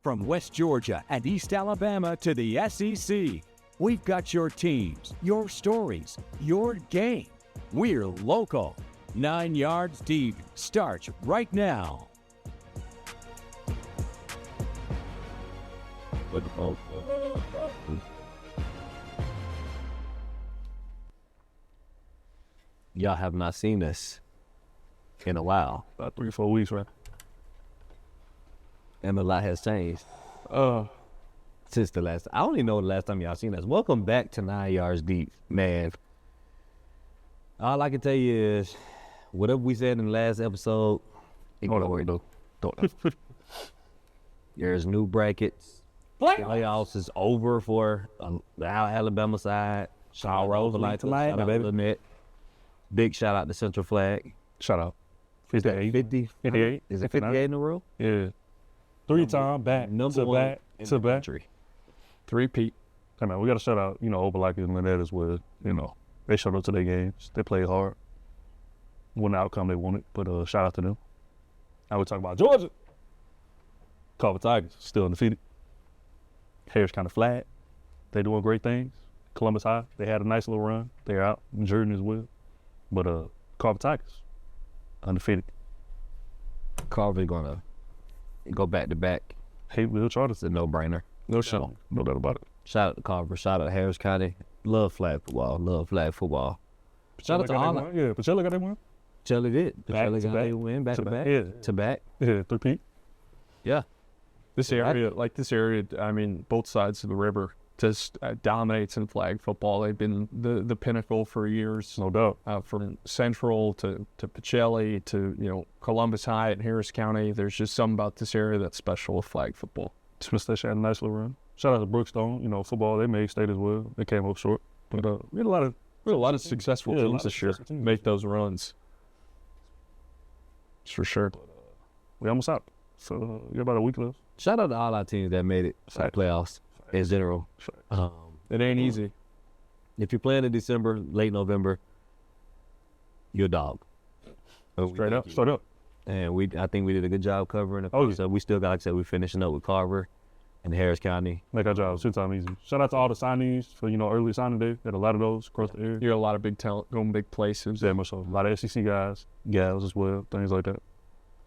From West Georgia and East Alabama to the SEC, we've got your teams, your stories, your game. We're local. 9 Yards Deep starts right now. Y'all have not seen us in a while. About 3 or 4 weeks, right? And a lot has changed since the last. I don't even know the last time y'all seen us. Welcome back to 9 Yards Deep, man. All I can tell you is, whatever we said in the last episode, ignore it. Don't. There's new brackets. Playoffs is over for the Alabama side. Shaw Rose, shout out to Lynette. Big shout out to Central Flag. Shout out. 58. 58. Is it 58 in a row? Yeah. 3-time back. Number one to back. Country. 3-peat. Hey man, we got to shout out, Opelika and Lynette as well. They showed up to their games. They played hard. Won the outcome they wanted, but shout out to them. Now we talk about Georgia. Carver Tigers, still undefeated. Hair's kind of flat. They doing great things. Columbus High, they had a nice little run. They're out. Jordan as well. But Carver Tigers, undefeated. Carver gonna go back to back. Hayville Charters, It's a no-brainer. no doubt about it. Shout out to Carver. Shout out to Harris County. Love flag football. Shout out to all. Yeah, Pacelli got that one. Pacelli did. Back Pacelli to got back. a win back to back. Yeah. To back. Yeah, 3-peat. Yeah. This area, I mean, both sides of the river just dominates in flag football. They've been the pinnacle for years. No doubt. From Central to Pacelli to, Columbus High and Harris County. There's just something about this area that's special with flag football. Smith Station had a nice little run. Shout out to Brookstone. Football, they made state as well. They came up short. But we had a lot of Successful Yeah, a lot teams of this year successful teams. make those runs. For sure. We almost out. So we got about a week left. Shout out to all our teams that made it to the Facts. playoffs in general. It ain't easy. If you're playing in December, late November, you're a dog. Straight up. And I think we did a good job covering it. Oh, yeah. So we still got, like I said, we're finishing up with Carver and Harris County. Make our jobs 2 times easy. Shout out to all the signees for, early signing day. Had a lot of those across the area. You got a lot of big talent going big places. Yeah, much so. A lot of SEC guys, gals as well, things like that.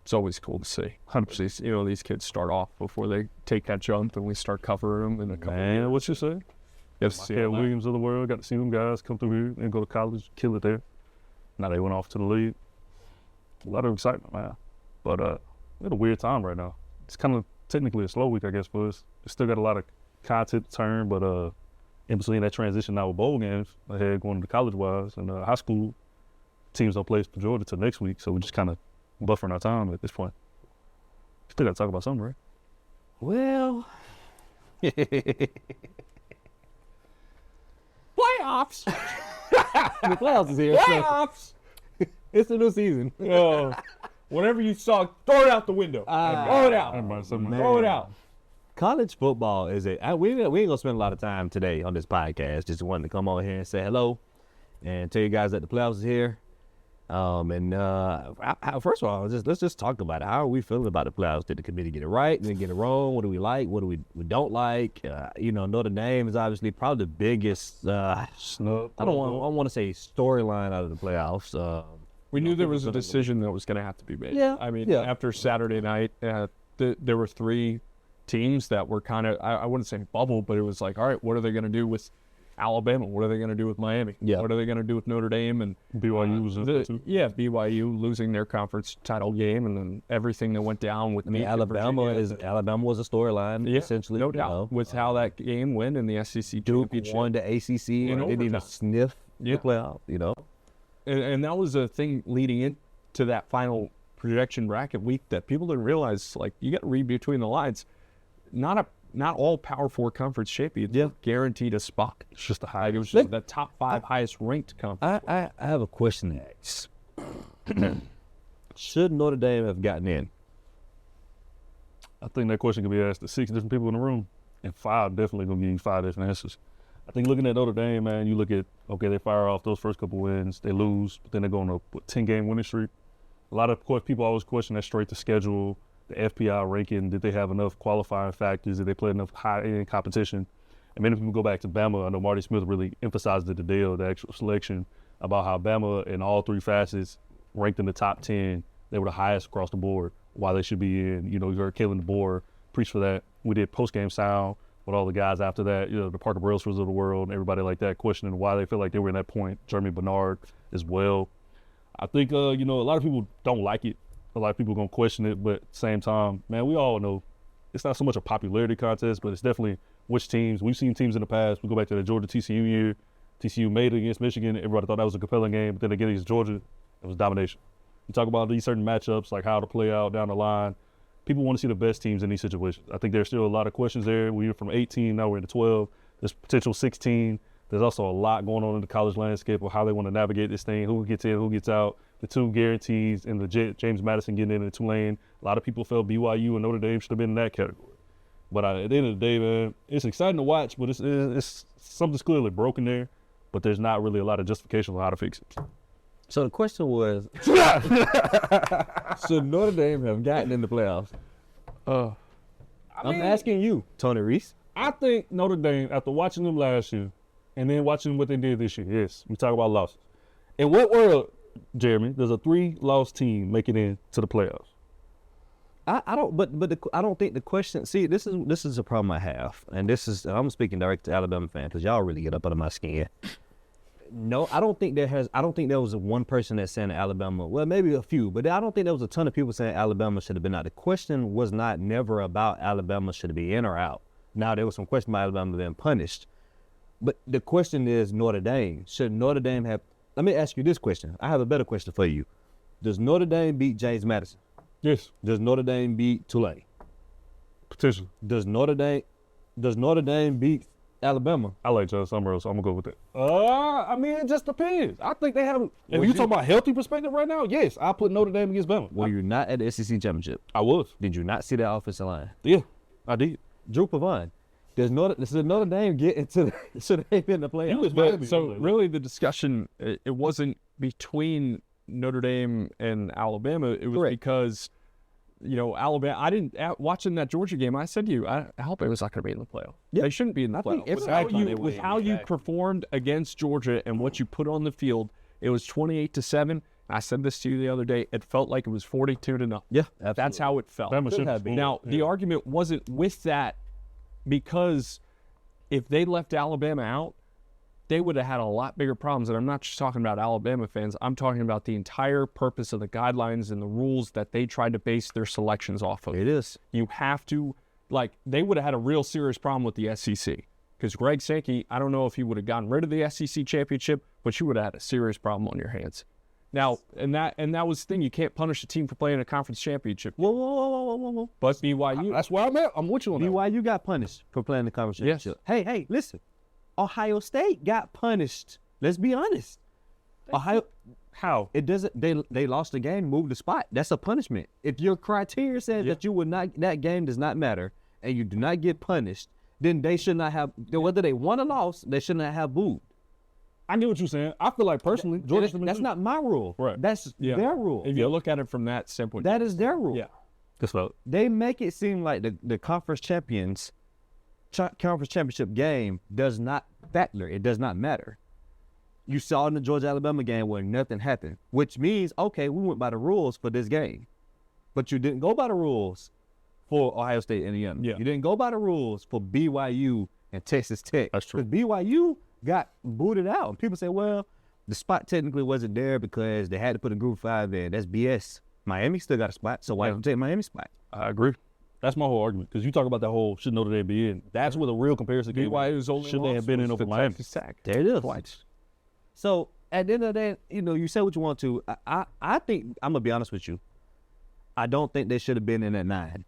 It's always cool to see. 100%. These kids start off before they take that jump and we start covering them in a couple of Man, years. what you say? You have to see Yeah, all that. Williams of the world, got to see them guys come through here and go to college, kill it there. Now they went off to the league. A lot of excitement, man. But we're at a weird time right now. It's kind of technically a slow week, I guess, for us. We still got a lot of content to turn, but in between that transition now with bowl games ahead going to college-wise and high school, teams don't play for Georgia till next week, so we're just kind of buffering our time at this point. Still got to talk about something, right? Well, Playoffs! the playoffs is here. Playoffs! It's the new season. Whatever you saw, throw it out the window. Throw it out. Everybody, something. Throw it out. College football is we ain't gonna spend a lot of time today on this podcast. Just wanted to come on here and say hello and tell you guys that the playoffs is here. First of all, let's just talk about it. How are we feeling about the playoffs? Did the committee get it right? Did they get it wrong? What do we like? What do we don't like? Notre Dame is obviously probably the biggest. Snub. I don't want to say storyline out of the playoffs. We knew there was a decision that was going to have to be made. Yeah, I mean, yeah. after Saturday night, there were 3 teams that were kind of, I wouldn't say bubble, but it was like, all right, what are they going to do with Alabama? What are they going to do with Miami? Yeah. What are they going to do with Notre Dame? And BYU was in there too. BYU losing their conference title game, and then everything that went down with Alabama was a storyline, Yeah, essentially. no doubt, with how that game went in the SEC Duke championship. won the ACC and didn't even overtime. sniff Yeah. the playoff. And that was a thing leading into that final projection bracket week that people didn't realize. Like, you got to read between the lines. Not all Power 4 conference champions guaranteed a spot. It's just a high. Like, it was just the top 5 highest ranked conference. I have a question to ask. Should Notre Dame have gotten in? I think that question can be asked to 6 different people in the room, and 5 definitely gonna give you 5 different answers. I think looking at Notre Dame, man, you look at, okay, they fire off those first couple wins, they lose, but then they go on a 10-game winning streak. A lot of people always question that straight to schedule, the FPI ranking, did they have enough qualifying factors, did they play enough high-end competition? And then if we go back to Bama, I know Marty Smith really emphasized it today, the actual selection, about how Bama in all three facets ranked in the top 10. They were the highest across the board, why they should be in. You know, you heard Kalen DeBoer preach for that. We did post-game sound with all the guys after that, you know, the Parker Brailsfords of the world and everybody like that, questioning why they feel like they were in that point. Jeremy Bernard as well. I think, you know, a lot of people don't like it. A lot of people are going to question it, but at the same time, man, we all know it's not so much a popularity contest, but it's definitely which teams. We've seen teams in the past. We go back to the Georgia-TCU year. TCU made it against Michigan. Everybody thought that was a compelling game, but then again against Georgia, it was domination. You talk about these certain matchups, like how to play out down the line. People want to see the best teams in these situations. I think there's still a lot of questions there. We were from 18, now we're into 12. There's potential 16. There's also a lot going on in the college landscape of how they want to navigate this thing, who gets in, who gets out, the two guarantees, and the James Madison getting in Tulane. A lot of people felt BYU and Notre Dame should have been in that category. But at the end of the day, man, it's exciting to watch, but it's something's clearly broken there, but there's not really a lot of justification on how to fix it. So the question was, should Notre Dame have gotten in the playoffs? I'm asking you, Tony Reese. I think Notre Dame, after watching them last year and then watching what they did this year, yes, we talk about losses. In what world, Jeremy, does a 3-loss team make it into the playoffs? I don't think the question. See, this is a problem I have, and I'm speaking direct to Alabama fans because y'all really get up under my skin. No, I don't think there was one person that's saying Alabama. Well, maybe a few, but I don't think there was a ton of people saying Alabama should have been out. The question was never about Alabama should be in or out. Now there was some question about Alabama being punished, but the question is Notre Dame. Should Notre Dame have? Let me ask you this question. I have a better question for you. Does Notre Dame beat James Madison? Yes. Does Notre Dame beat Tulane? Potentially. Does Notre Dame beat Alabama? I like John Summers, so I'm gonna go with that. I mean, it just depends. I think they have. If you talking about healthy perspective right now, yes, I put Notre Dame against Bama. Were you not at the SEC championship? I was. Did you not see that offensive line? Yeah, I did. Drew Pavan. Does Notre Dame get into should they be in the playoffs? So really, the discussion it wasn't between Notre Dame and Alabama. It was Correct. because, you know, Alabama. I didn't watching that Georgia game. I said to you, Alabama's not going to be in the playoff. Yep. They shouldn't be in the playoff. With how you performed against Georgia and what you put on the field, it was 28-7. I said this to you the other day. It felt like it was 42-0. Yeah, absolutely. That's how it felt. Bama should have been. Now the argument wasn't with that, because if they left Alabama out, they would have had a lot bigger problems. And I'm not just talking about Alabama fans. I'm talking about the entire purpose of the guidelines and the rules that they tried to base their selections off of. It is. You have to, they would have had a real serious problem with the SEC. Because Greg Sankey, I don't know if he would have gotten rid of the SEC championship, but you would have had a serious problem on your hands. Now, and that was the thing. You can't punish a team for playing a conference championship. Whoa. But BYU. That's where I'm at. I'm with you on that. BYU got punished for playing the conference championship. Yes. Hey, listen. Ohio State got punished. Let's be honest. Ohio. How? It doesn't. They lost the game, moved the spot. That's a punishment. If your criteria says that you would not, that game does not matter, and you do not get punished, then they should not have. Whether they won or lost, they should not have moved. I get what you're saying. I feel like personally, That's not my rule. Right. That's their rule. If you look at it from that standpoint, That is their rule. yeah. That's what. They make it seem like the conference championship game does not factor. It does not matter. You saw in the Georgia-Alabama game where nothing happened, which means, okay, we went by the rules for this game. But you didn't go by the rules for Ohio State and Indiana. Yeah. You didn't go by the rules for BYU and Texas Tech. That's true. Because BYU got booted out. And people say, well, the spot technically wasn't there because they had to put a Group 5 in. That's BS. Miami still got a spot, so why don't you take Miami's spot? I agree. That's my whole argument. Because you talk about that whole should Notre Dame be in. That's where the real comparison came. BYU's only should they have been in over Miami? There it is. So at the end of the day, you say what you want to. I think, I'm gonna be honest with you. I don't think they should have been in at 9.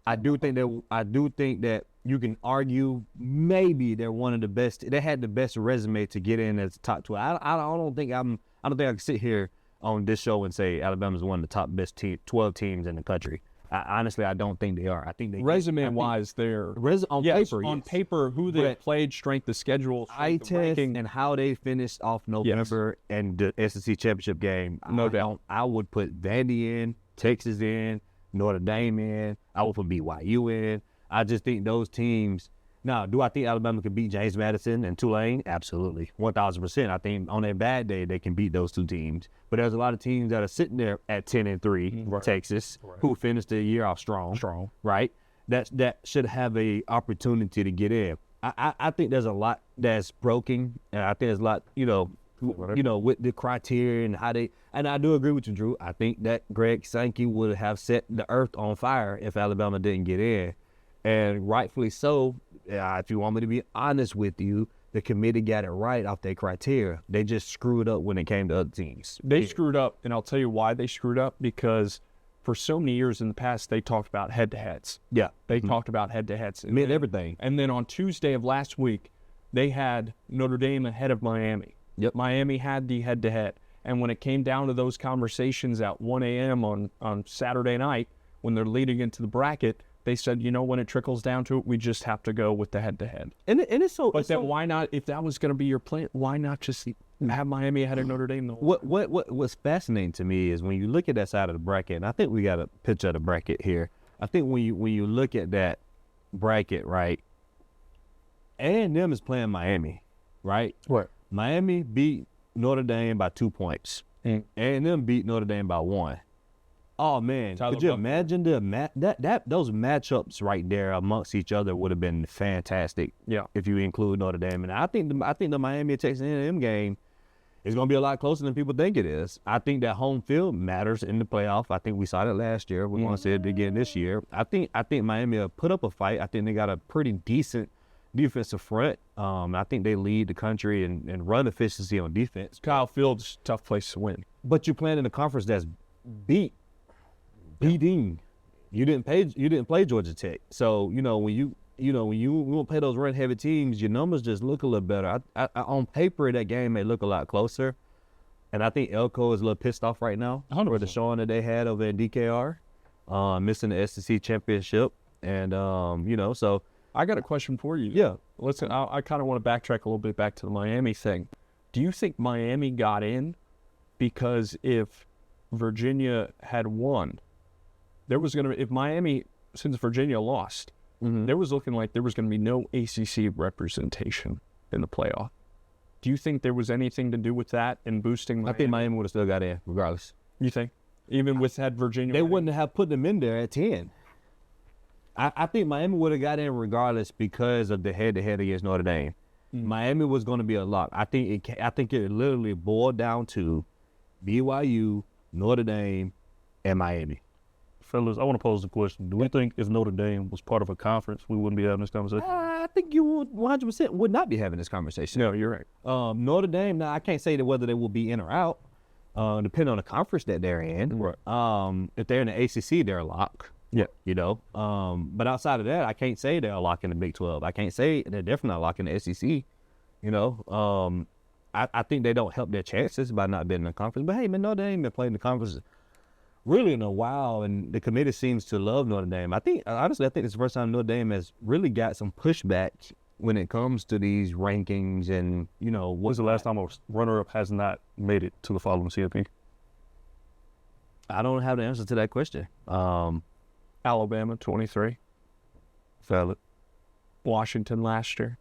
I do think that you can argue maybe they're one of the best. They had the best resume to get in as top 12. I don't think I can sit here on this show and say Alabama's one of the top best 12 teams in the country. Honestly, I don't think they are. I think they resume-wise, they're on paper, who they played, strength of schedule, eye test, and how they finished off November and the SEC championship game. No doubt. I would put Vandy in, Texas in, Notre Dame in. I would put BYU in. I just think those teams. Now, do I think Alabama can beat James Madison and Tulane? Absolutely, 1,000%. I think on a bad day they can beat those two teams. But there's a lot of teams that are sitting there at 10-3. Right. Texas, who finished the year off strong, right? That should have a opportunity to get in. I think there's a lot that's broken, and I think there's a lot, with the criteria and how they. And I do agree with you, Drew. I think that Greg Sankey would have set the earth on fire if Alabama didn't get in, and rightfully so. If you want me to be honest with you, the committee got it right off their criteria. They just screwed up when it came to other teams. They screwed up, and I'll tell you why they screwed up, because for so many years in the past, they talked about head-to-heads. Yeah. They talked about head-to-heads. It meant everything. And then on Tuesday of last week, they had Notre Dame ahead of Miami. Yep. Miami had the head-to-head. And when it came down to those conversations at 1 a.m. on Saturday night, when they're leading into the bracket, they said, when it trickles down to it, we just have to go with the head-to-head. And it's so. But then why not, if that was going to be your plan, why not just have Miami ahead of Notre Dame the whole time? What's fascinating to me is when you look at that side of the bracket, and I think we got a picture of the bracket here. I think when you look at that bracket, right, A&M is playing Miami, right? Right. Miami beat Notre Dame by 2 points. A&M beat Notre Dame by 1. Oh man, could you imagine those matchups right there amongst each other would have been fantastic. Yeah. If you include Notre Dame, and I think the Miami Texas A&M game is going to be a lot closer than people think it is. I think that home field matters in the playoff. I think we saw it last year. We're going to see it again this year. I think Miami will put up a fight. I think they got a pretty decent defensive front. I think they lead the country in run efficiency on defense. Kyle Field's a tough place to win. But you're playing in a conference that's beating. You didn't play Georgia Tech. So, when you won't play those run heavy teams, your numbers just look a little better. I on paper that game may look a lot closer. And I think Elko is a little pissed off right now 100%. for the showing that they had over at DKR, missing the SEC championship. And so I got a question for you. Yeah. Listen, I kind of want to backtrack a little bit back to the Miami thing. Do you think Miami got in because if Virginia had won, if Miami, since Virginia lost, there was looking like there was going to be no ACC representation in the playoff. Do you think there was anything to do with that in boosting Miami? I think Miami would have still got in regardless. You think? Even with had Virginia? They wouldn't have put them in there at 10. I think Miami would have got in regardless because of the head-to-head against Notre Dame. Miami was going to be a lock. I think it literally boiled down to BYU, Notre Dame, and Miami. Fellas, I want to pose the question. Do we think if Notre Dame was part of a conference, we wouldn't be having this conversation? I think you 100% would not be having this conversation. No, you're right. Notre Dame, now I can't say that whether they will be in or out, depending on the conference that they're in. Right. If they're in the ACC, they're a lock. Yeah. But outside of that, I can't say they're a lock in the Big 12. I can't say they're definitely not a lock in the SEC. I think they don't help their chances by not being in the conference. But hey, man, Notre Dame been playing the conference really in a while, and the committee seems to love Notre Dame. Honestly, I think it's the first time Notre Dame has really got some pushback when it comes to these rankings and, When's the last time a runner-up has not made it to the following CFP? I don't have the answer to that question. Alabama, 23. Valid. Washington last year.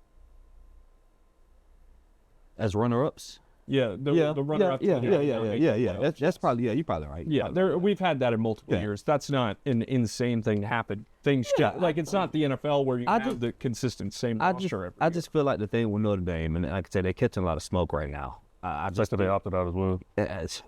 As runner-ups? Yeah, the runner-up. Yeah. That's probably, you're probably right. Yeah, we've had that in multiple years. That's not an insane thing to happen. Things it's not the NFL where you have the consistent same roster every I year. just feel like the thing with Notre Dame, and like I said, they're catching a lot of smoke right now. I just think they opted out as well.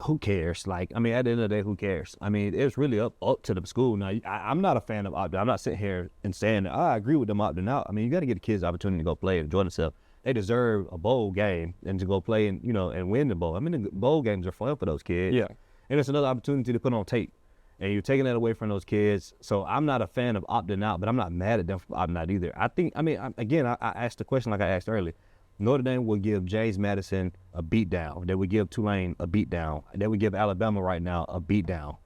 Who cares? At the end of the day, who cares? It's really up to the school. Now, I'm not a fan of opt-out. I'm not sitting here and saying that I agree with them opting out. You got to give the kids the opportunity to go play and enjoy themselves. They deserve a bowl game and to go play and and win the bowl. The bowl games are fun for those kids. Yeah, and it's another opportunity to put on tape, and you're taking that away from those kids. So I'm not a fan of opting out, but I'm not mad at them for opting out either. I think. I asked the question like I asked earlier. Notre Dame will give James Madison a beatdown. They would give Tulane a beatdown. They would give Alabama right now a beatdown.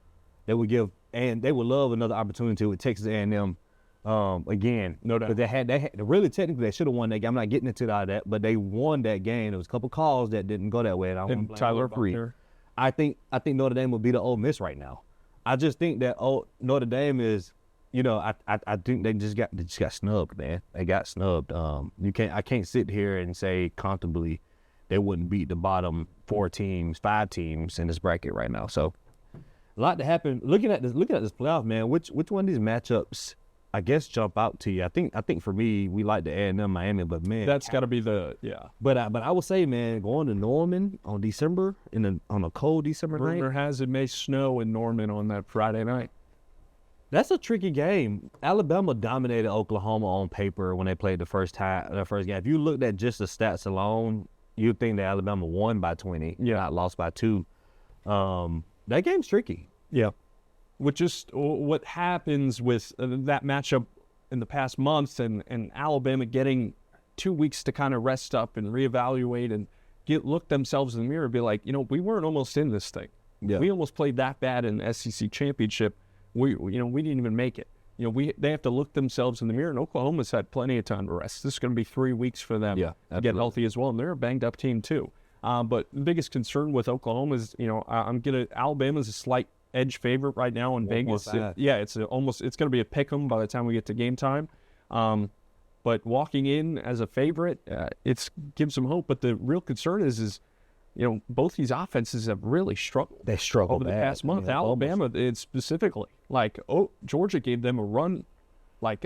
They would love another opportunity with Texas A&M. Again, no doubt. But they had really technically they should have won that game. I'm not getting into all that, but they won that game. There was a couple calls that didn't go that way, and I want to blame Tyler Buckner. I think Notre Dame will be the Ole Miss right now. I just think that Notre Dame is, I think they just got snubbed, man. They got snubbed. I can't sit here and say comfortably they wouldn't beat the bottom 5 teams in this bracket right now. So a lot to happen. Looking at this playoff, man, which one of these matchups I guess jump out to you? I think for me, we like the A&M Miami, but man, that's got to be But I would say, man, going to Norman on a cold December night. Rumor has it may snow in Norman on that Friday night. That's a tricky game. Alabama dominated Oklahoma on paper when they played the first game. If you looked at just the stats alone, you'd think that Alabama won by 20, not lost by 2. That game's tricky. Yeah. What happens with that matchup in the past months and Alabama getting 2 weeks to kind of rest up and reevaluate and look themselves in the mirror and be like, we weren't almost in this thing. Yeah. We almost played that bad in the SEC championship. We didn't even make it. They have to look themselves in the mirror, and Oklahoma's had plenty of time to rest. This is going to be 3 weeks for them to get healthy as well, and they're a banged-up team too. But the biggest concern with Oklahoma is, Alabama's a slight edge favorite right now in Vegas. It's going to be a pick 'em by the time we get to game time. But walking in as a favorite, it gives some hope. But the real concern is both these offenses have really struggled. They struggled over the past month. Alabama, it's specifically Georgia gave them a run.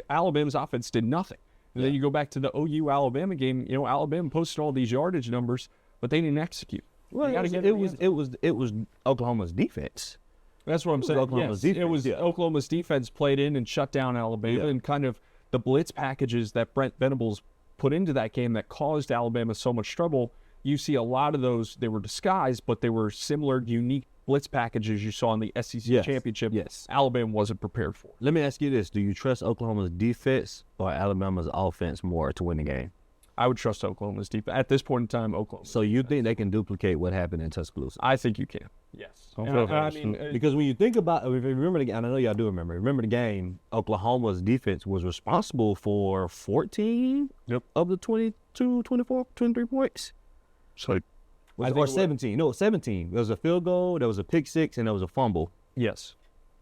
Alabama's offense did nothing. And then you go back to the OU Alabama game. Alabama posted all these yardage numbers, but they didn't execute. Well, it was Oklahoma's defense. That's what I'm saying. It was Oklahoma's defense played in and shut down Alabama, and kind of the blitz packages that Brent Venables put into that game that caused Alabama so much trouble. You see a lot of those, they were disguised, but they were similar, unique blitz packages you saw in the SEC championship. Yes. Alabama wasn't prepared for. Let me ask you this. Do you trust Oklahoma's defense or Alabama's offense more to win the game? I would trust Oklahoma's defense. At this point in time, Oklahoma. So you think they can duplicate what happened in Tuscaloosa? I think you can. Yes. Because when you think about, if you remember the game, I know y'all do remember the game, Oklahoma's defense was responsible for 14 of the 22, 24, 23 points. Or 17. No, 17. There was a field goal, there was a pick 6, and there was a fumble. Yes.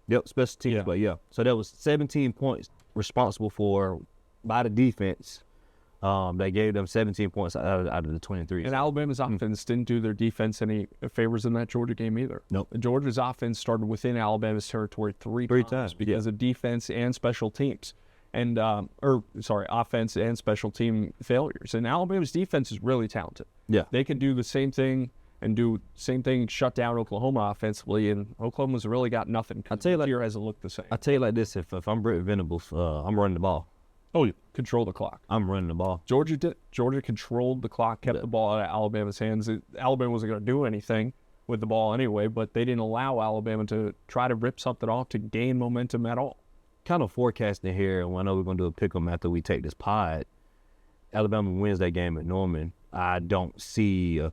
Yep, special teams, but So there was 17 points responsible for by the defense. They gave them 17 points out of the 23. And Alabama's offense didn't do their defense any favors in that Georgia game either. Nope. Georgia's offense started within Alabama's territory three times because of defense and special teams. And offense and special team failures. And Alabama's defense is really talented. Yeah. They can do the same thing shut down Oklahoma offensively, and Oklahoma's really got nothing. I'll tell you here hasn't looked the same. I'll tell you like this, if I'm Brent Venables, I'm running the ball. Oh, yeah. Control the clock. I'm running the ball. Georgia did. Georgia controlled the clock, kept the ball out of Alabama's hands. Alabama wasn't going to do anything with the ball anyway, but they didn't allow Alabama to try to rip something off to gain momentum at all. Kind of forecasting here, and I know we're going to do a pick 'em after we take this pod. Alabama wins that game at Norman. I don't see a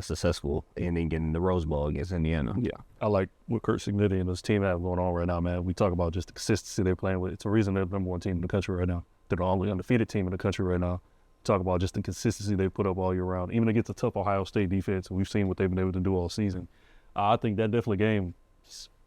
successful ending in the Rose Bowl against Indiana. Yeah, I like what Kurt Signetti and his team have going on right now, man. We talk about just the consistency they're playing with. It's a reason they're the number 1 team in the country right now. They're the only undefeated team in the country right now. Talk about just the consistency they put up all year round, even against a tough Ohio State defense. And we've seen what they've been able to do all season. I think that definitely game,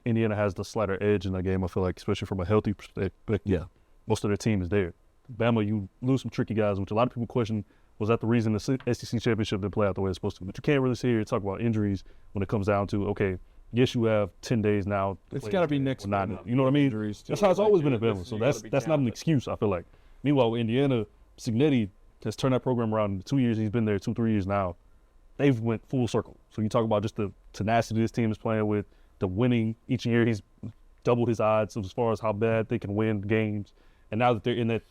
Indiana has the slighter edge in that game. I feel like, especially from a healthy perspective. Yeah, most of their team is there. Bama, you lose some tricky guys, which a lot of people question. Was that the reason the SEC championship didn't play out the way it's supposed to? But you can't really sit here and talk about injuries when it comes down to, okay, yes, you have 10 days now. It's got to be next week. You know what I mean? That's how it's always been at Bama. So that's not an excuse, I feel like. Meanwhile, Indiana, Signetti has turned that program around in 2 years. He's been there 2-3 years now. They've went full circle. So you talk about just the tenacity this team is playing with, the winning. Each year he's doubled his odds as far as how bad they can win games. And now that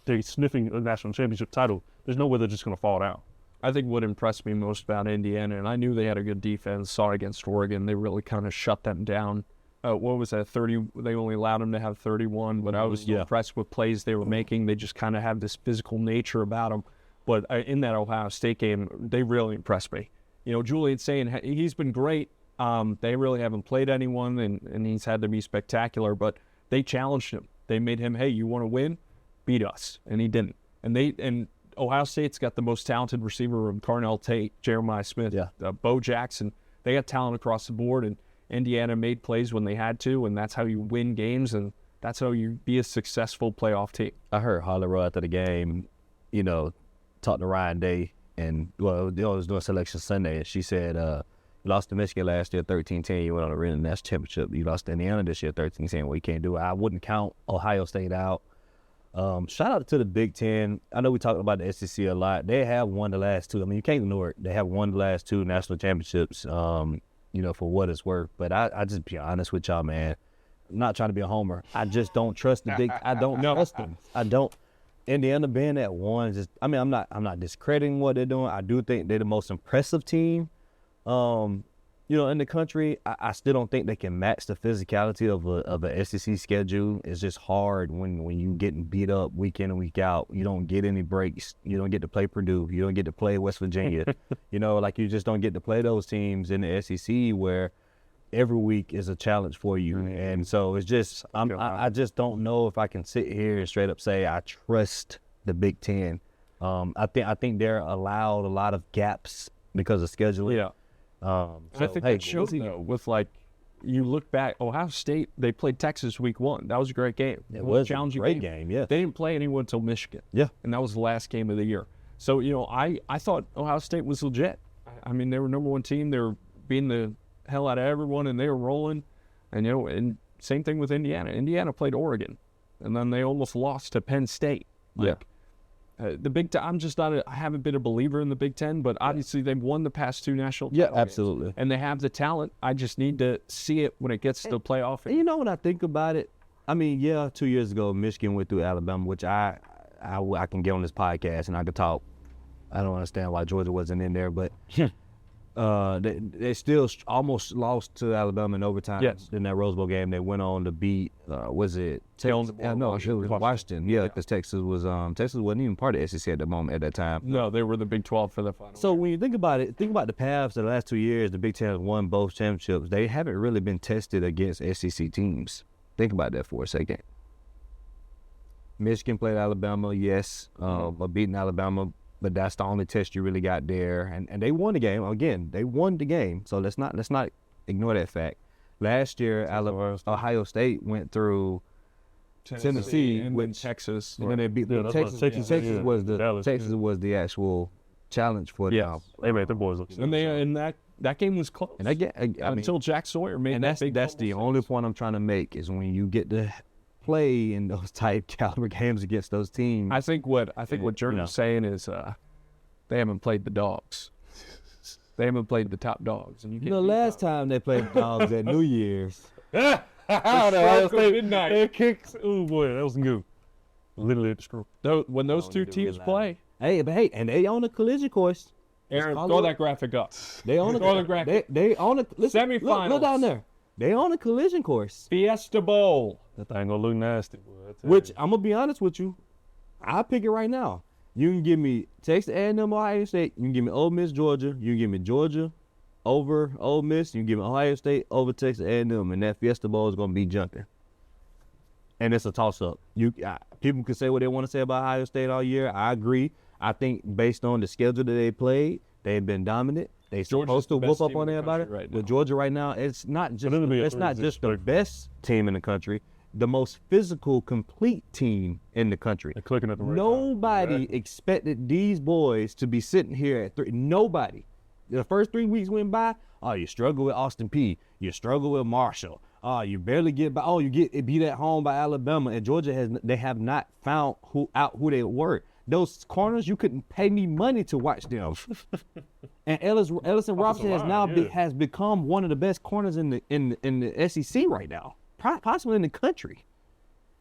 they're sniffing a national championship title, there's no way they're just going to fall down. I think what impressed me most about Indiana, and I knew they had a good defense, saw it against Oregon, they really kind of shut them down. What was that, 30? They only allowed them to have 31, but I was impressed with plays they were making. They just kind of have this physical nature about them. But in that Ohio State game, they really impressed me. Julian's saying he's been great. They really haven't played anyone, and he's had to be spectacular, but they challenged him. They made him, hey, you want to win? Beat us. And he didn't. And Ohio State's got the most talented receiver room, Carnell Tate, Jeremiah Smith, Bo Jackson. They got talent across the board, and Indiana made plays when they had to, and that's how you win games, and that's how you be a successful playoff team. I heard Hollero after the game, you know, talked to Ryan Day, and they was doing Selection Sunday, and she said, you lost to Michigan last year 13-10, you went on a real national championship. You lost to Indiana this year 13-10, well, you can't do it. I wouldn't count Ohio State out. Shout out to the Big Ten. I know we talked about the SEC a lot. They have won the last two. I mean, you can't ignore it. They have won the last two national championships, you know, for what it's worth. But I just be honest with y'all, man. I'm not trying to be a homer. I just don't trust the Big. I don't trust them. I don't. Indiana being at one, just I'm not discrediting what they're doing. I do think they're the most impressive team, you know, in the country. I still don't think they can match the physicality of a SEC schedule. It's just hard when you getting beat up week in and week out. You don't get any breaks. You don't get to play Purdue. You don't get to play West Virginia. You know, like you just don't get to play those teams in the SEC where every week is a challenge for you. And so it's just I just don't know if I can sit here and straight up say I trust the Big Ten. I think they're allowed a lot of gaps because of scheduling. Yeah. I think that shows, though, with, like, you look back, Ohio State, they played Texas week 1. That was a great game. It was a great game, yeah. They didn't play anyone until Michigan. Yeah. And that was the last game of the year. So, you know, I thought Ohio State was legit. I mean, they were number one team. They were beating the hell out of everyone, and they were rolling. And, you know, and same thing with Indiana. Indiana played Oregon, and then they almost lost to Penn State. Like, the Big Ten, I haven't been a believer in the Big Ten, but obviously they've won the past 2 national titles. Yeah, absolutely. And they have the talent. I just need to see it when it gets to the playoff. And you know, when I think about it, I mean, 2 years ago, Michigan went through Alabama, which I can get on this podcast and I could talk. I don't understand why Georgia wasn't in there, but they still almost lost to Alabama in overtime. Yes. In that Rose Bowl game. They went on to beat, was it Texas? No, it was Washington. Yeah, because Texas wasn't even part of the SEC at the moment at that time. No, they were the Big 12 for the final. So when you think about it, think about the paths of the last 2 years, the Big Ten has won both championships. They haven't really been tested against SEC teams. Think about that for a second. Michigan played Alabama, yes, but beating Alabama, but that's the only test you really got there. And they won the game. Again, they won the game. So let's not ignore that fact. Last year, Ohio State went through Tennessee and with Texas. And then they beat Texas. Texas was the actual challenge for them. Yeah, they made the boys look. And that game was close. And until Jack Sawyer made and that big. That's the only point I'm trying to make is when you get to play in those type caliber games against those teams. I think what Jordan's saying is they haven't played the dogs. They haven't played the top dogs. And the last time they played dogs at New Year's. They kicked. Oh boy, that was good. Literally at the stroke. When those two teams play. And they on a collision course. Aaron, throw that graphic up. They on the graphic. They on a semifinals. Look down there. They on a collision course. Fiesta Bowl. That thing gonna look nasty, boy. Which I'm gonna be honest with you, I'll pick it right now. You can give me Texas A&M, Ohio State. You can give me Ole Miss, Georgia. You can give me Georgia over Ole Miss. You can give me Ohio State over Texas A&M, and that Fiesta Bowl is gonna be jumping. And it's a toss-up. People can say what they want to say about Ohio State all year. I agree. I think based on the schedule that they played, they've been dominant. They're supposed to whoop up on everybody. Right with Georgia right now, it's not just the best team in the country. The most physical, complete team in the country. They're clicking at the right Nobody expected these boys to be sitting here at 3. Nobody. The first 3 weeks went by. Oh, you struggle with Austin Peay. You struggle with Marshall. Oh, you barely get by. Oh, you get beat at home by Alabama. And Georgia have not found who they were. Those corners, you couldn't pay me money to watch them. And Ellison Robinson has become one of the best corners in the SEC right now, possibly in the country.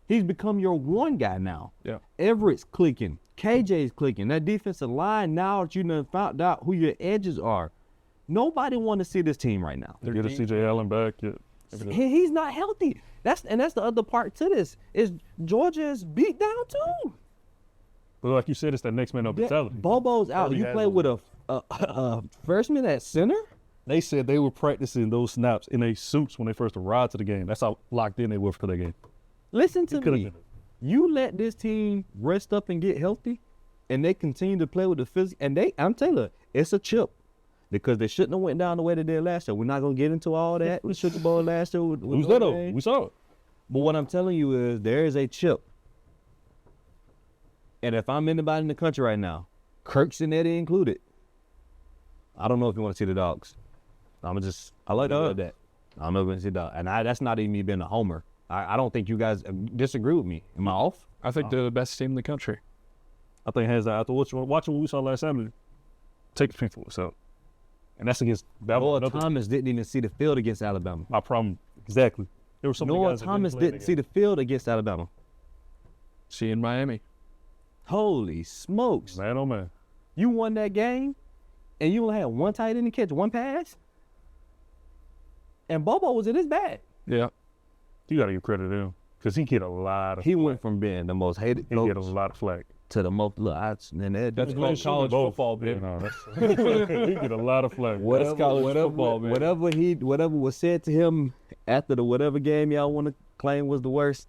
He's become your one guy now. Yeah. Everett's clicking. KJ's clicking. That defensive line, now that you done found out who your edges are, nobody want to see this team right now. They're getting C.J. Allen back. Yeah. He's not healthy. That's the other part to this is Georgia is beat down too. But like you said, it's that next man up mentality. Bobo's out. You play with a freshman at center? They said they were practicing those snaps in their suits when they first arrived to the game. That's how locked in they were for the game. Listen to me. You let this team rest up and get healthy, and they continue to play with the physical. And I'm telling you, it's a chip. because they shouldn't have went down the way they did last year. We're not gonna get into all that with Sugar Bowl last year. With Who's that though? We saw it. But what I'm telling you is there is a chip. And if I'm anybody in the country right now, Kirk's and Eddie included, I don't know if you want to see the dogs. I like that. I don't know if you want to see the dogs. And that's not even me being a homer. I don't think you guys disagree with me. Am I off? I think they're the best team in the country. I think hands down, after watching what we saw last Saturday, take the pin for itself. And that's against Bama. Noah Thomas didn't even see the field against Alabama. My problem, exactly. There were so many Noah guys Thomas didn't see the field against Alabama. See in Miami. Holy smokes. Man, oh man. You won that game, and you only had one tight end to catch one pass? And Bobo was in his bag. Yeah. You got to give credit to him because he get a lot of He went from being the most hated he coach get a lot of flack. to the most, look, That's called college football, man. No, he get a lot of flack. That's college football, man. Whatever was said to him after the whatever game y'all want to claim was the worst,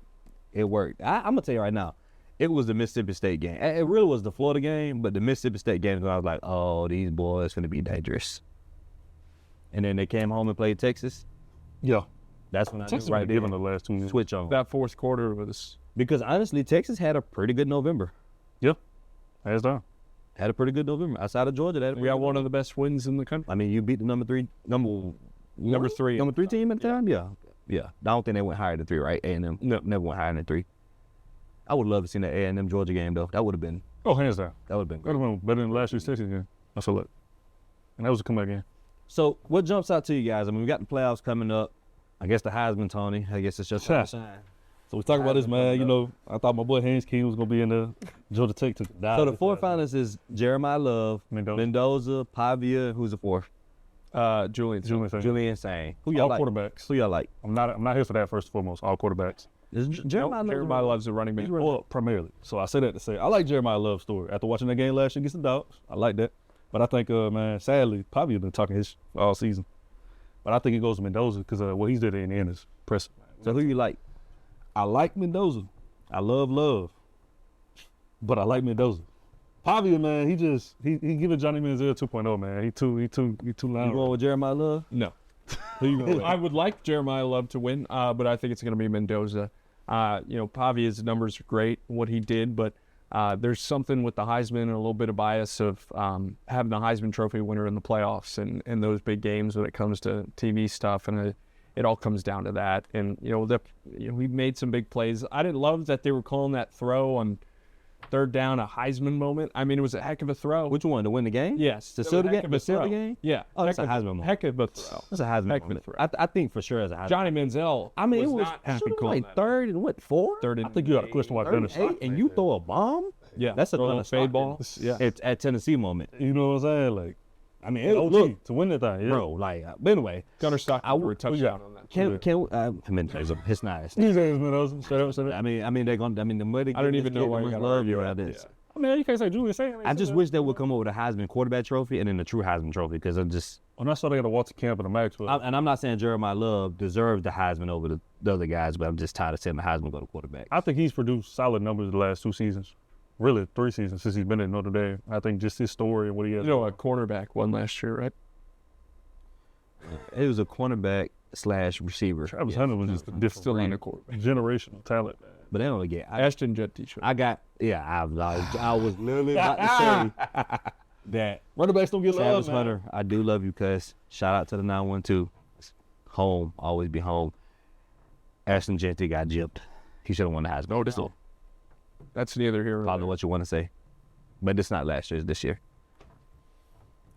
it worked. I'm going to tell you right now, it was the Mississippi State game. It really was the Florida game, but the Mississippi State game, I was like, oh, these boys going to be dangerous. And then they came home and played Texas. Yeah. That's when Texas I knew right there, given the last 2 years. switch on. That fourth quarter was. Because honestly, Texas had a pretty good November. Yeah. Hands down. Had a pretty good November. Outside of Georgia, We got one of the best wins in the country. I mean, you beat the number three team at the time? Yeah. I don't think they went higher than 3, right? A&M. No, never went higher than 3. I would love to see that A&M Georgia game, though. That would have been. Oh, hands down. That would have been That great. would have been better than last year's Texas game. I feel it. And that was a comeback game. So, what jumps out to you guys? I mean, we got the playoffs coming up. I guess the Heisman, Tony. I guess it's just a sign. So we talk about this, man. You know, I thought my boy Haynes King was gonna be in the Georgia Tech to die. So the 4 finalists is Jeremiah Love, Mendoza, Pavia, who's the 4th? Julian Sang. Who y'all all like? quarterbacks. Who y'all like? I'm not here for that first and foremost. All quarterbacks. Is Jeremiah Jeremiah Love's a running back. Well, primarily. So I say that to say I like Jeremiah Love's story. After watching that game last year against the Dogs, I like that. But I think, man, sadly, Pavia been talking his all season. But I think it goes to Mendoza because what he's did in the end is impressive. So who you like? I like Mendoza. I love Love. But I like Mendoza. Pavia, man, he giving Johnny Manziel 2.0, man. He too loud. You going with Jeremiah Love? No. Who you going with? I would like Jeremiah Love to win, but I think it's going to be Mendoza. Pavia's numbers are great, what he did, but there's something with the Heisman and a little bit of bias of having the Heisman Trophy winner in the playoffs and those big games when it comes to TV stuff, and it all comes down to that. And we made some big plays. I didn't love that they were calling that throw on 3rd down a Heisman moment. I mean, it was a heck of a throw. Which one? To win the game? Yes. To seal the game? To seal the game? Yeah. Oh, that's a Heisman moment. Heck of a throw. That's a Heisman Heck of a moment. throw. I think for sure it's a Heisman. Johnny Manziel. I mean, it was not happy calling that. 3rd and what, 4? 3rd and I think you got a question mark there. 8, and you throw a bomb? Yeah. That's a throw ton a of fade stock. ball. Yeah. It's at Tennessee moment. You know what I'm saying? Like, I mean, it, OG look, to win that thing, yeah. bro, like, but anyway. Gunner Stockton threw a touchdown on that. It's nice. He's Mendoza. Shut up. I mean, they're going to, the money. I don't even know why you got to argue about about this. I mean, you can't say Julius saying. I just wish they would come up with a Heisman quarterback trophy and then a true Heisman trophy because I'm just. And that's why they got to walk to camp in the Maxwell. And I'm not saying Jeremiah Love deserves the Heisman over the other guys, but I'm just tired of seeing the Heisman go to quarterback. I think he's produced solid numbers the last 2 seasons. Really, 3 seasons since he's been at Notre Dame. I think just his story and what he has. A quarterback won last year, right? It was a cornerback / receiver. Travis Hunter was just a different Still on breed. the quarterback. Generational talent, man. But they don't get. Ashton Jet t-shirt. I was literally about to say that Running backs don't get Travis love, man. Hunter, I do love you, cuz. Shout out to the 912. Home, always be home. Ashton Jeanty got gypped. He should have won the Heisman. No, this is. That's neither here nor Probably there. what you want to say. But it's not last year, it's this year.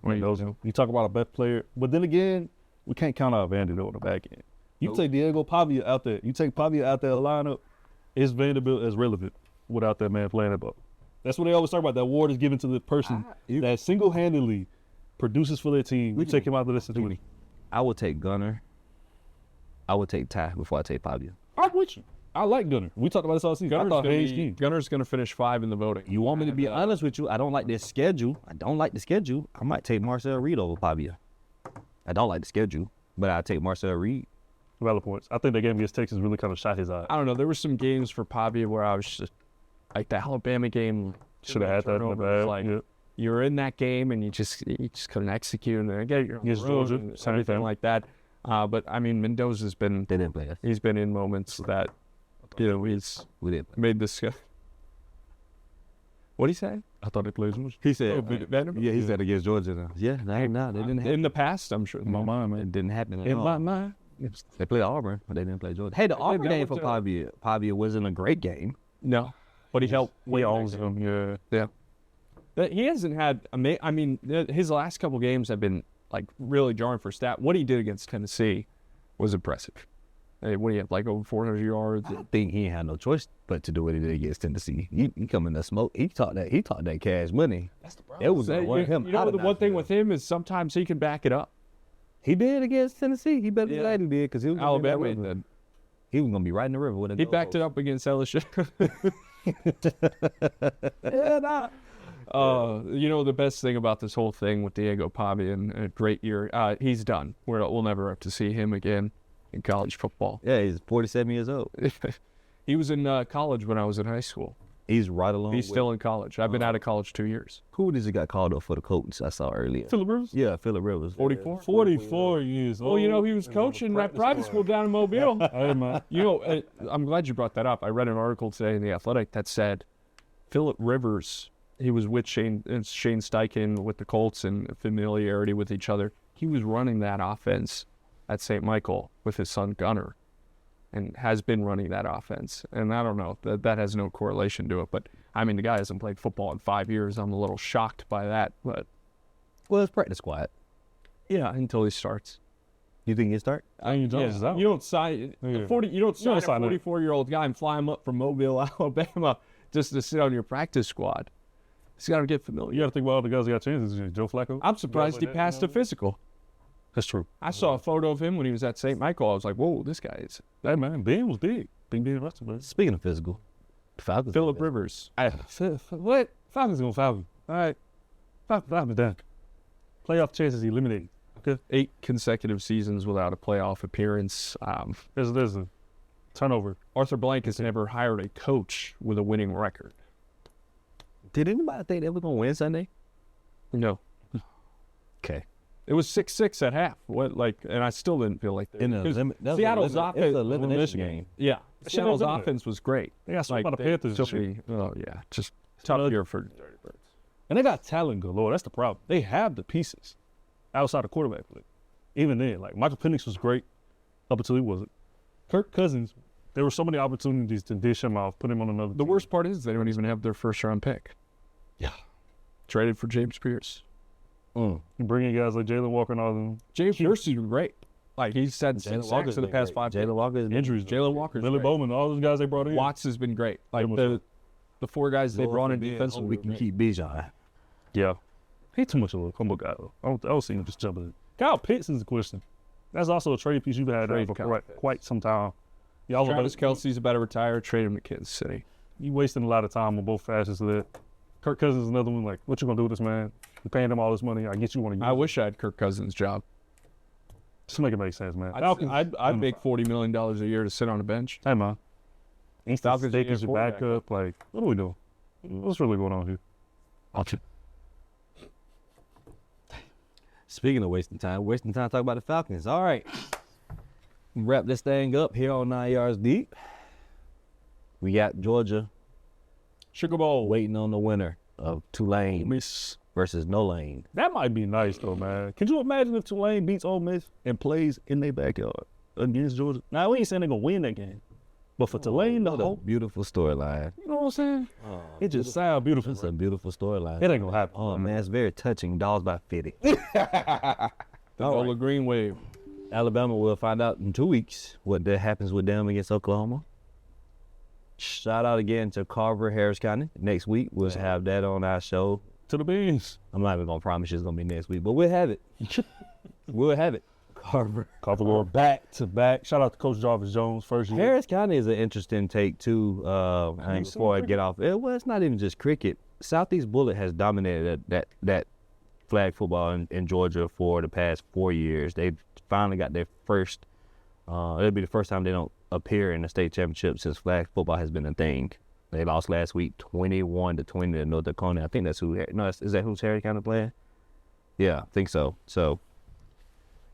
You talk about a best player, but then again, we can't count out Vanderbilt on the back end. You take Diego Pavia out there. You take Pavia out there lineup. Is Vanderbilt as relevant without that man playing about? That's what they always talk about. That award is given to the person that single-handedly produces for their team. We take him out of this situation. I would take Gunner. I would take Ty before I take Pavia. I'm with you. I like Gunner. We talked about this all season. I thought Hayes King. Gunner's going to finish 5 in the voting. You want me to be honest with you? I don't like their schedule. I might take Marcel Reed over Pavia. I don't like the schedule, but I'll take Marcel Reed. Valid points. I think that game against Texas really kind of shot his eye. I don't know. There were some games for Pavia where I was just like the Alabama game. Should have had that in the bag. Like, yeah. you're in that game and you just couldn't execute. And again, you're on the Against road Georgia, and same everything thing. like that. But I mean, Mendoza's been They didn't play us. he's been in moments that he's We didn't play. made this. What did he say? I thought they played Georgia. He said, Venom? yeah, he said against Georgia. Now. Yeah, no, they didn't. In the past, I'm sure. In my mind, It man. didn't happen at In all. my mind. They played Auburn, but they didn't play Georgia. Hey, the Auburn that game was for Pavia wasn't a great game. No, but he helped. He owns them, yeah. Yeah. He hasn't had. I mean, his last couple games have been like really jarring for stat. What he did against Tennessee was impressive. Hey, what do you have, like over 400 yards? I think he had no choice but to do what he did against Tennessee. He come in the smoke. He taught that cash money. That's the problem. It was You gonna him. know, the one thing with him is sometimes he can back it up. He did against Tennessee. He better than Layden did because he was gonna be Alabama in that river. did. He was gonna be right in the river with a. He backed it up against LSU. You know, the best thing about this whole thing with Diego Pavan, a great year, he's done. We'll never have to see him again in college football. Yeah, he's 47 years old. He was in college when I was in high school. He's right along. He's still in college. I've been out of college 2 years. Who just got called up for the coach? I saw earlier. Phillip Rivers? Yeah, Phillip Rivers. 44? 44 years old. Well, you know, he was coaching at private school down in Mobile. Hey, man. You know, I'm glad you brought that up. I read an article today in The Athletic that said Phillip Rivers, he was with Shane Steichen with the Colts and familiarity with each other. He was running that offense at St. Michael with his son Gunner and has been running that offense. And I don't know, that has no correlation to it. But, I mean, the guy hasn't played football in 5 years. I'm a little shocked by that. But, Well, it's practice squad. yeah, until he starts. You think he'll start? Daniel Jones is out. You don't sign Yeah. you don't sign a sign it. 44-year-old guy and fly him up from Mobile, Alabama, just to sit on your practice squad. He's got to get familiar. You got to think about all the guys that got chances. Joe Flacco. I'm surprised he Guys like that, passed you a know? physical. That's true. I saw a photo of him when he was at St. Michael. I was like, whoa, this guy is Hey, man, Ben was big. Big wrestler, man. Speaking of physical, the Falcons. Phillip Rivers. What? Falcons going Falcons. All right. Falcons done. Playoff chances eliminated. Okay. 8 consecutive seasons without a playoff appearance. There's a turnover. Arthur Blank has never hired a coach with a winning record. Did anybody think they were gonna win Sunday? No. Okay. It was 6-6 at half. And I still didn't feel like In a Seattle's offense. It's an elimination game. Yeah. Seattle's eliminated. offense was great. They got swept by the Panthers and shit. Oh, yeah. Just tough year for Dirty Birds. And they got talent galore. That's the problem. They have the pieces outside the quarterback play. Even then, like Michael Penix was great up until he wasn't. Kirk Cousins, there were so many opportunities to dish him off, put him on another The team. worst part is they don't even have their first-round pick. Yeah. Traded for James Pierce. You bring in guys like Jalen Walker and all of them. James Pierce is great. Like, he's had Jalen 6 Walker's sacks in the been past great. 5 Jalen Walker is Injuries. Jalen Walker's Billy great. Bowman, all those guys they brought in. Watts has been great. Like, They the 4 guys they brought in defensively. We can keep Bijan. Yeah. He's too much of a combo guy, though. I don't see him just jumping in. Kyle Pitts is a question. That's also a trade piece you've had Trade for Kyle quite some time. Y'all Travis Kelce's about to retire. Trade him to Kansas City. You wasting a lot of time on both facets of that. Kirk Cousins is another one. Like, what you gonna do with this man? You're paying him all this money. I guess you want to. I wish I had Kirk Cousins' job. Just make it make sense, man. I'd make $40 million a year to sit on a bench. Hey, man. Falcons Steak need a is your quarterback. backup. Like, what are we doing? What's really going on here? Speaking of wasting time talk about the Falcons. All right. Wrap this thing up here on 9 Yards Deep. We got Georgia Sugar Bowl. waiting on the winner of Tulane Miss. versus No Lane. That might be nice, though, man. Can you imagine if Tulane beats Ole Miss and plays in their backyard against Georgia? Now, we ain't saying they're going to win that game. But for Tulane, the What a whole, beautiful storyline. you know what I'm saying? It just sounds beautiful. It's a beautiful storyline. It ain't going to happen. Oh, man, it's very touching. Dogs by 50. The Gola Green Wave. Alabama will find out in 2 weeks what that happens with them against Oklahoma. Shout out again to Carver, Harris County. Next week, we'll have that on our show. To the beans. I'm not even going to promise you it's going to be next week, but we'll have it. We'll have it. Carver. Carver going back to back. Shout out to Coach Jarvis Jones, first year. Harris County is an interesting take, too, I think, before I get off. Well, it's not even just cricket. Southeast Bullet has dominated that flag football in Georgia for the past 4 years. They've finally got their first, it'll be the first time they don't appear in the state championship since flag football has been a thing. They lost last week, 21-20 to North Dakota. I think that's who. No, is that who's Harry County playing? Yeah, I think so. So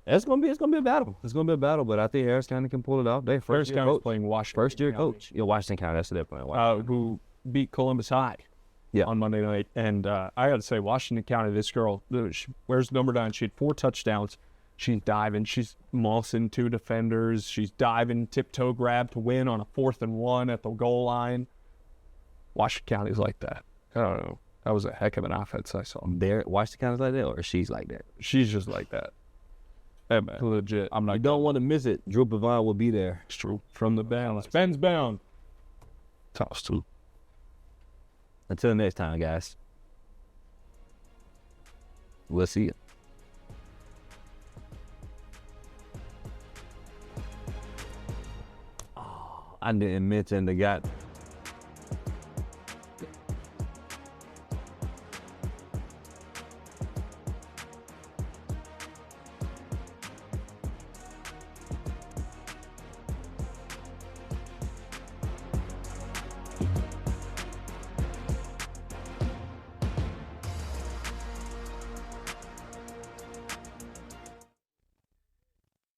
it's gonna be a battle. It's gonna be a battle, but I think Harris County can pull it off. They Harris first year County's coach. playing Washington. First year County. coach. Yeah, Washington County. That's what they're playing. Who beat Columbus High on Monday night. And I got to say, Washington County, this girl, she wears number 9. She had 4 touchdowns. She's diving. She's mossing 2 defenders. She's diving, tiptoe grab to win on a 4th and 1 at the goal line. Washington County's like that. I don't know. That was a heck of an offense I saw. Washington County's like that, or she's like that? She's just like that. Hey, man. Legit. I'm not. You don't want to miss it. Drew Pavan will be there. It's true. From the balance. Ben's bound. Toss too. Until next time, guys. We'll see you. I didn't mention the guy.